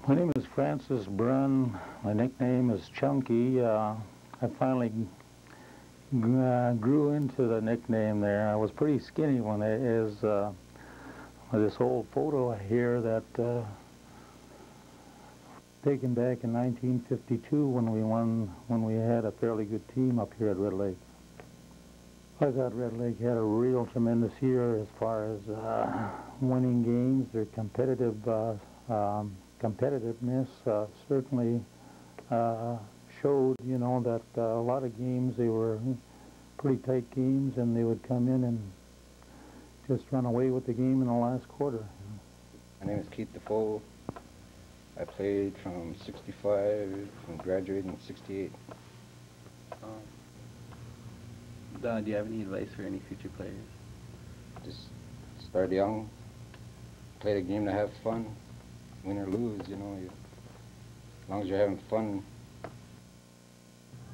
My name is Francis Brunn. My nickname is Chunky. I finally grew into the nickname there. I was pretty skinny when it is this old photo here that taken back in 1952 when we had a fairly good team up here at Red Lake. I thought Red Lake had a real tremendous year as far as winning games. Their competitiveness certainly showed, you know, that a lot of games, they were pretty tight games, and they would come in and just run away with the game in the last quarter. My name is Keith Defoe. I played from 65 and graduated in 68. Don, do you have any advice for any future players? Just start young, play the game to have fun, win or lose, you know. As long as you're having fun.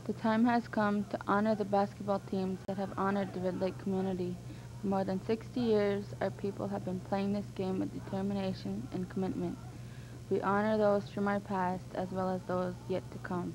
The time has come to honor the basketball teams that have honored the Red Lake community. For more than 60 years, our people have been playing this game with determination and commitment. We honor those from our past as well as those yet to come.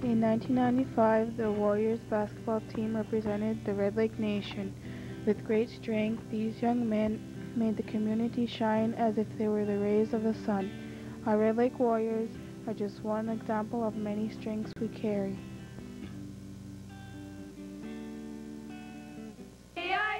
In 1995, the Warriors basketball team represented the Red Lake Nation. With great strength, these young men made the community shine as if they were the rays of the sun. Our Red Lake Warriors are just one example of many strengths we carry. B-I-C-T-O-R-Y,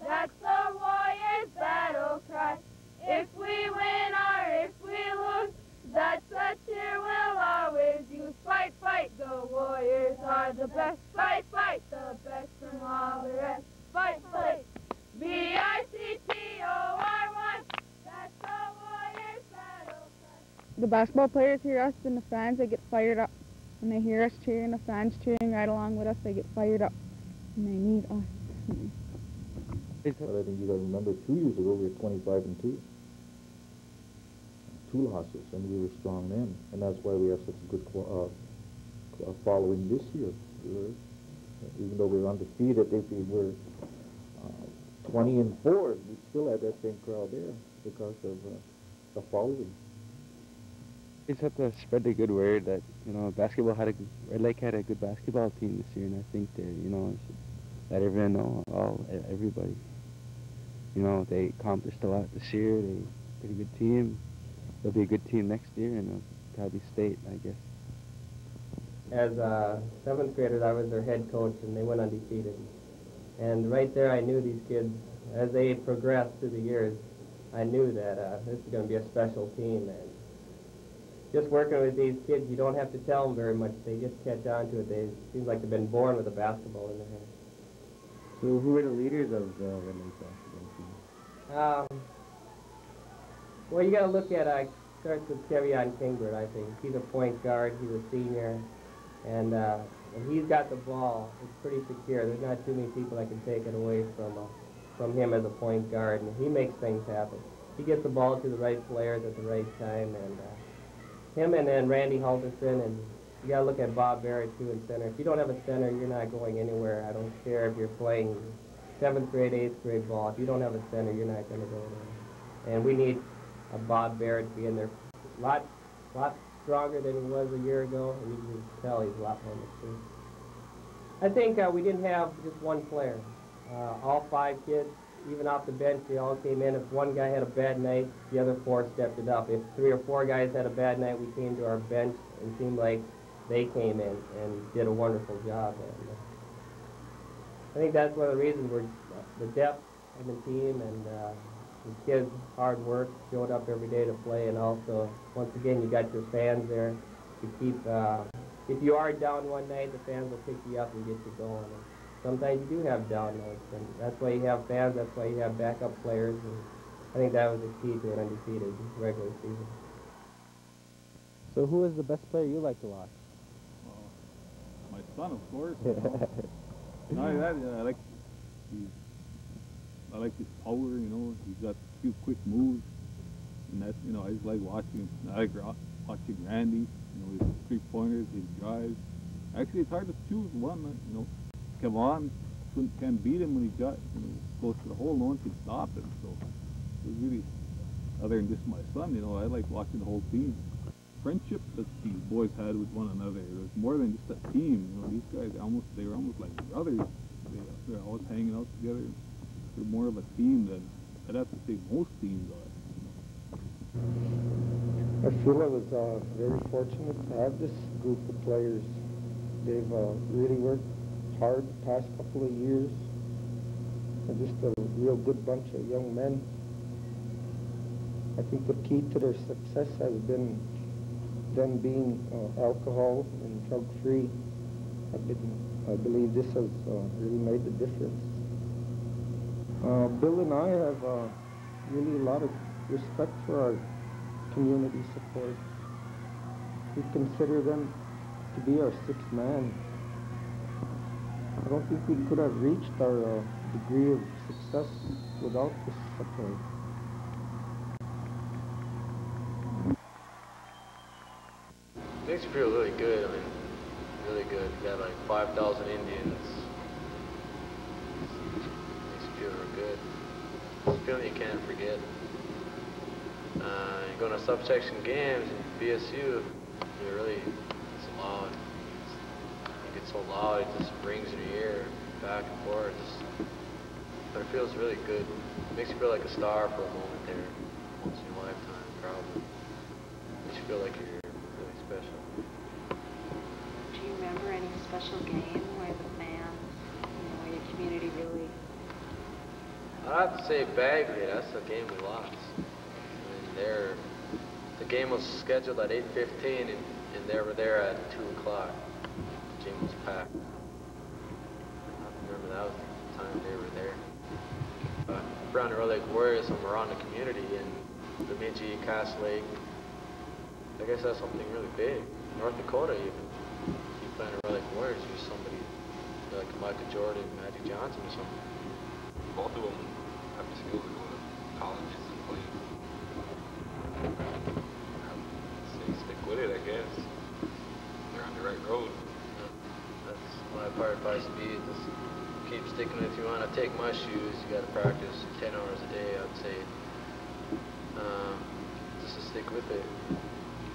that's the Warriors' battle cry. If we win or if we lose, that's a cheer we'll always use. Fight, fight, the Warriors are the best. Fight, fight, the best from all the rest. Fight, fight, B-I-C-T-O-R-Y, that's the Warriors' battle cry. The basketball players hear us and the fans, they get fired up. When they hear us cheering, the fans cheering right along with us, they get fired up. And they need us. But I think you got to remember 2 years ago we were 25-2. 2 losses, and we were strong then, and that's why we have such a good following this year. Even though we were undefeated, if we were 20-4, we still had that same crowd there because of the following. We just have to spread the good word that, you know, Red Lake had a good basketball team this year, and I think that, you know, should let everyone know, everybody. You know, they accomplished a lot this year. They're a pretty good team. They'll be a good team next year, and probably state, I guess. As 7th graders, I was their head coach, and they went undefeated. And right there, I knew these kids, as they progressed through the years, I knew that this is going to be a special team. And just working with these kids, you don't have to tell them very much. They just catch on to it. They seem like they've been born with a basketball in their hands. So who are the leaders of the Red Lake basketball team? Well, you got to look at, starts with Kevion Kingbird, I think. He's a point guard, he's a senior, and when he's got the ball, it's pretty secure. There's not too many people that can take it away from him as a point guard, and he makes things happen. He gets the ball to the right players at the right time, and him and then Randy Halterson, and you got to look at Bob Barrett, too, in center. If you don't have a center, you're not going anywhere. I don't care if you're playing 7th grade, 8th grade ball. If you don't have a center, you're not going to go anywhere. And we need Bob Barrett being there, a lot stronger than he was a year ago, and you can tell he's a lot more mature. I think we didn't have just one player. All 5 kids, even off the bench, they all came in. If one guy had a bad night, the other 4 stepped it up. If 3 or 4 guys had a bad night, we came to our bench and seemed like they came in and did a wonderful job. And I think that's one of the reasons we're the depth of the team, and the kids' hard work, showed up every day to play, and also, once again, you got your fans there to keep if you are down one night, the fans will pick you up and get you going. And sometimes you do have down nights, and that's why you have fans, that's why you have backup players, and I think that was the key to an undefeated regular season. So who is the best player you like to watch? My son, of course. You know. Not only that, I like his power. You know, he's got a few quick moves, and that's, you know, I just like watching. I like watching Randy. You know, his 3-pointers, his drives. Actually, it's hard to choose one. You know, Kevon can't beat him when he's got, you know, close to the hole. No one can stop him. So it was really, other than just my son, you know, I like watching the whole team. Friendship that these boys had with one another. It was more than just a team. You know, these guys they were almost like brothers. They're always hanging out together. They're more of a team than I'd have to say most teams are. I feel I was very fortunate to have this group of players. They've really worked hard the past couple of years. They're just a real good bunch of young men. I think the key to their success has been them being alcohol and drug-free. I believe this has really made the difference. Bill and I have really a lot of respect for our community support. We consider them to be our sixth man. I don't think we could have reached our degree of success without this support. Makes you feel really good. I mean, really good. You got like 5,000 Indians. Makes you feel real good. It's a feeling you can't forget. You go to subsection games in BSU, it's loud. You get so loud, it just rings in your ear, back and forth. But it feels really good. It makes you feel like a star for a moment there, once in your lifetime, probably. Makes you feel like you're really special. Do you remember any special game where the fans, where your community really... I'd have to say Bagley. That's the game we lost. The game was scheduled at 8:15, and they were there at 2 o'clock. The gym was packed. I remember that was the time they were there. Around the Red Lake Warriors and around the community in Bemidji, Cass Lake. I guess that's something really big. North Dakota even. If you play in the Red Lake Warriors, you're somebody like Michael Jordan, Magic Johnson or something. Both of them after school would go to colleges and play. Stick with it, I guess. They're on the right road. That's my part advice to be. Just keep sticking with it. If you want to take my shoes, you got to practice 10 hours a day, I'd say. Just to stick with it.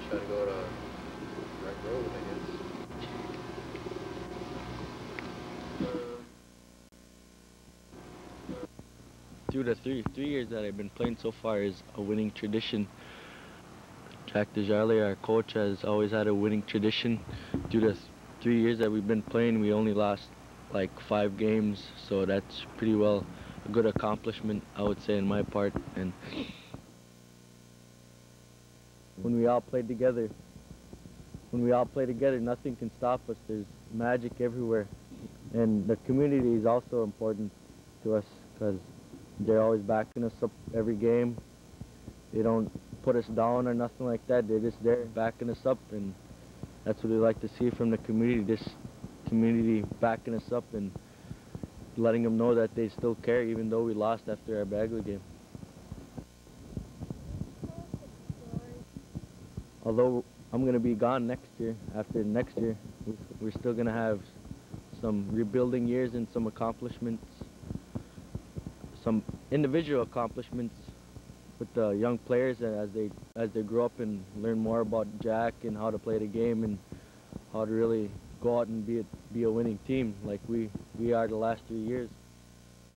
Try to go to the right road, I guess. Through the three years that I've been playing so far is a winning tradition. Jack DeJarle, our coach, has always had a winning tradition. Through the 3 years that we've been playing, we only lost like 5 games, so that's pretty well a good accomplishment, I would say, in my part. And when we all play together, nothing can stop us. There's magic everywhere, and the community is also important to us because they're always backing us up every game. They don't put us down or nothing like that. They're just there backing us up, and that's what we like to see from the community. This community backing us up and letting them know that they still care even though we lost after our Bagley game. Although I'm going to be gone next year, after next year, we're still going to have some rebuilding years and some accomplishments, some individual accomplishments with the young players as they grow up and learn more about Jack and how to play the game and how to really go out and be a winning team like we are the last 3 years.